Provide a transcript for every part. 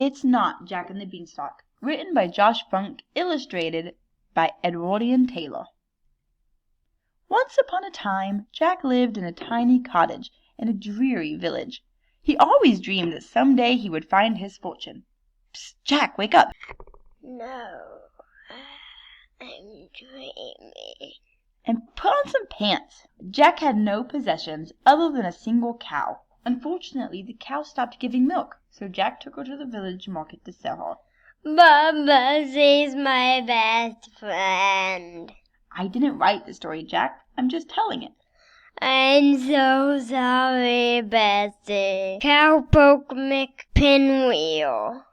It's Not Jack and the Beanstalk, written by Josh Funk, illustrated by Edwardian Taylor. Once upon a time, Jack lived in a tiny cottage in a dreary village. He always dreamed that some day he would find his fortune. Psst, Jack, wake up! No, I'm dreaming. And put on some pants. Jack had no possessions other than a single cow. Unfortunately, the cow stopped giving milk, so Jack took her to the village market to sell her. Baba, she's my best friend. I didn't write the story, Jack. I'm just telling it. I'm so sorry, Bessie. Cowpoke McPinwheel.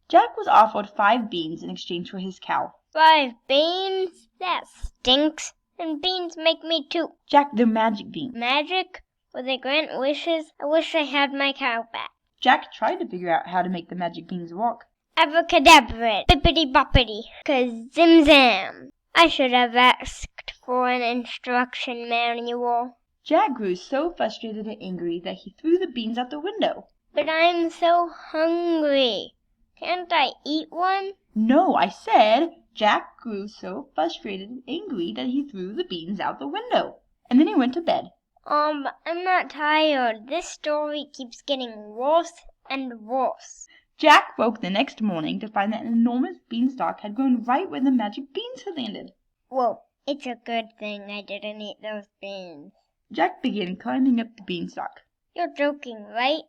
Jack was offered 5 beans in exchange for his cow. 5 beans? That stinks. And beans make me too. Jack, they're magic beans. Magic? Will they grant wishes? I wish I had my cow back. Jack tried to figure out how to make the magic beans work. Abracadabra, bippity boppity, kazim-zam. I should have asked for an instruction manual. Jack grew so frustrated and angry that he threw the beans out the window. But I'm so hungry. Can't I eat one? No, I said Jack grew so frustrated and angry that he threw the beans out the window. And then he went to bed. I'm not tired. This story keeps getting worse and worse. Jack woke the next morning to find that an enormous beanstalk had grown right where the magic beans had landed. Whoa, it's a good thing I didn't eat those beans. Jack began climbing up the beanstalk. You're joking, right?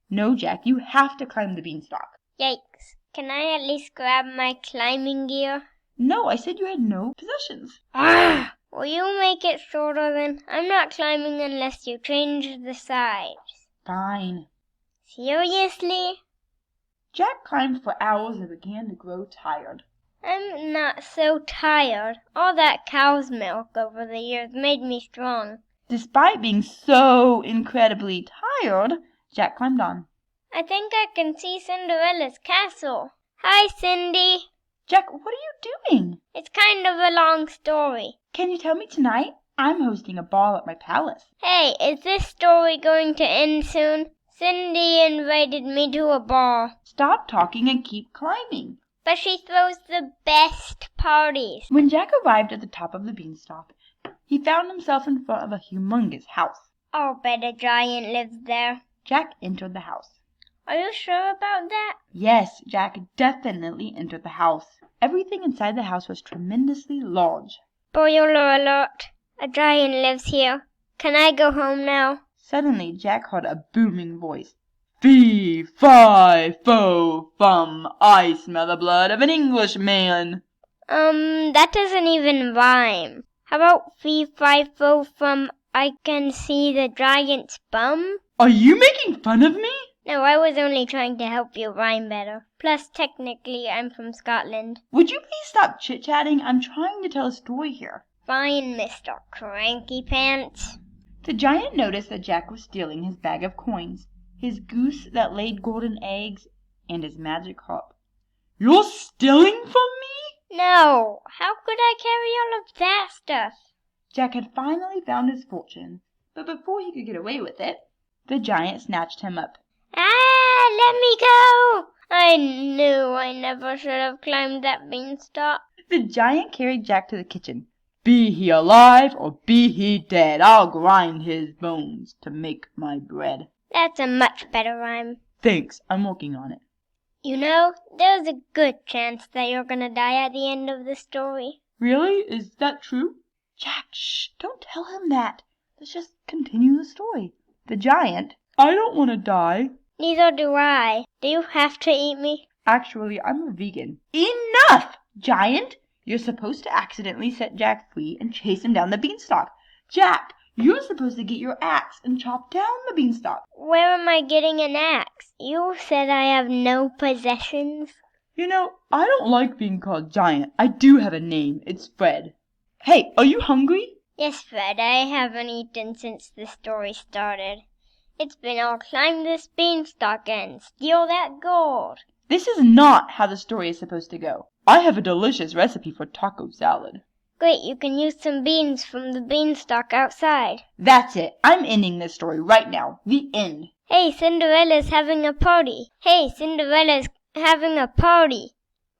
No, Jack, you have to climb the beanstalk. Yikes. Can I at least grab my climbing gear? No, I said you had no possessions. Ah! Will you make it shorter then? I'm not climbing unless you change the sides. Fine. Seriously? Jack climbed for hours and began to grow tired. I'm not so tired. All that cow's milk over the years made me strong. Despite being so incredibly tired, Jack climbed on. I think I can see Cinderella's castle. Hi, Cindy. Jack, what are you doing? It's kind of a long story. Can you tell me tonight? I'm hosting a ball at my palace. Hey, is this story going to end soon? Cindy invited me to a ball. Stop talking and keep climbing. But she throws the best parties. When Jack arrived at the top of the beanstalk, he found himself in front of a humongous house. I'll bet a giant lives there. Jack entered the house. Are you sure about that? Yes, Jack definitely entered the house. Everything inside the house was tremendously large. Spoiler alert. A giant lives here. Can I go home now? Suddenly, Jack heard a booming voice. Fee, fi, fo, fum, I smell the blood of an Englishman. That doesn't even rhyme. How about fee, fi, fo, fum, I can see the giant's bum? Are you making fun of me? No, I was only trying to help you rhyme better. Plus, technically, I'm from Scotland. Would you please stop chit-chatting? I'm trying to tell a story here. Fine, Mr. Cranky Pants. The giant noticed that Jack was stealing his bag of coins, his goose that laid golden eggs, and his magic harp. You're stealing from me? No, how could I carry all of that stuff? Jack had finally found his fortune, but before he could get away with it, the giant snatched him up. Ah, let me go! I knew I never should have climbed that beanstalk. The giant carried Jack to the kitchen. Be he alive or be he dead, I'll grind his bones to make my bread. That's a much better rhyme. Thanks, I'm working on it. You know, there's a good chance that you're gonna die at the end of the story. Really? Is that true? Jack, shh, don't tell him that. Let's just continue the story. The giant, I don't want to die. Neither do I. Do you have to eat me? Actually, I'm a vegan. Enough, giant! You're supposed to accidentally set Jack free and chase him down the beanstalk. Jack, you're supposed to get your axe and chop down the beanstalk. Where am I getting an axe? You said I have no possessions. You know, I don't like being called giant. I do have a name. It's Fred. Hey, are you hungry? Yes, Fred, I haven't eaten since the story started. It's been I'll climb this beanstalk and steal that gold. This is not how the story is supposed to go. I have a delicious recipe for taco salad. Great, you can use some beans from the beanstalk outside. That's it. I'm ending this story right now. The end. Hey, Cinderella's having a party. Hey, Cinderella's having a party.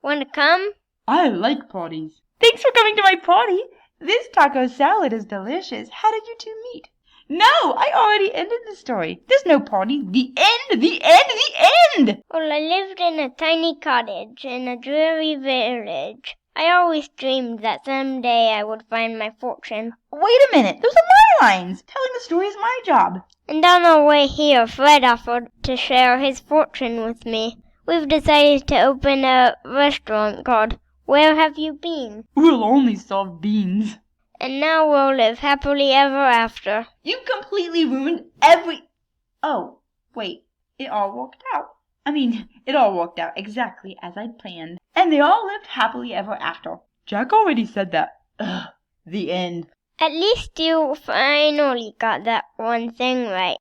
Want to come? I like parties. Thanks for coming to my party. This taco salad is delicious. How did you two meet? No, I already ended the story. There's no party. The end, the end, the end! Well, I lived in a tiny cottage in a dreary village. I always dreamed that someday I would find my fortune. Wait a minute, those are my lines. Telling the story is my job. And on our way here, Fred offered to share his fortune with me. We've decided to open a restaurant called Where Have You Been? We'll only serve beans. And now we'll live happily ever after. You completely ruined every... Oh, wait, it all worked out. It all worked out exactly as I'd planned. And they all lived happily ever after. Jack already said that. Ugh, the end. At least you finally got that one thing right.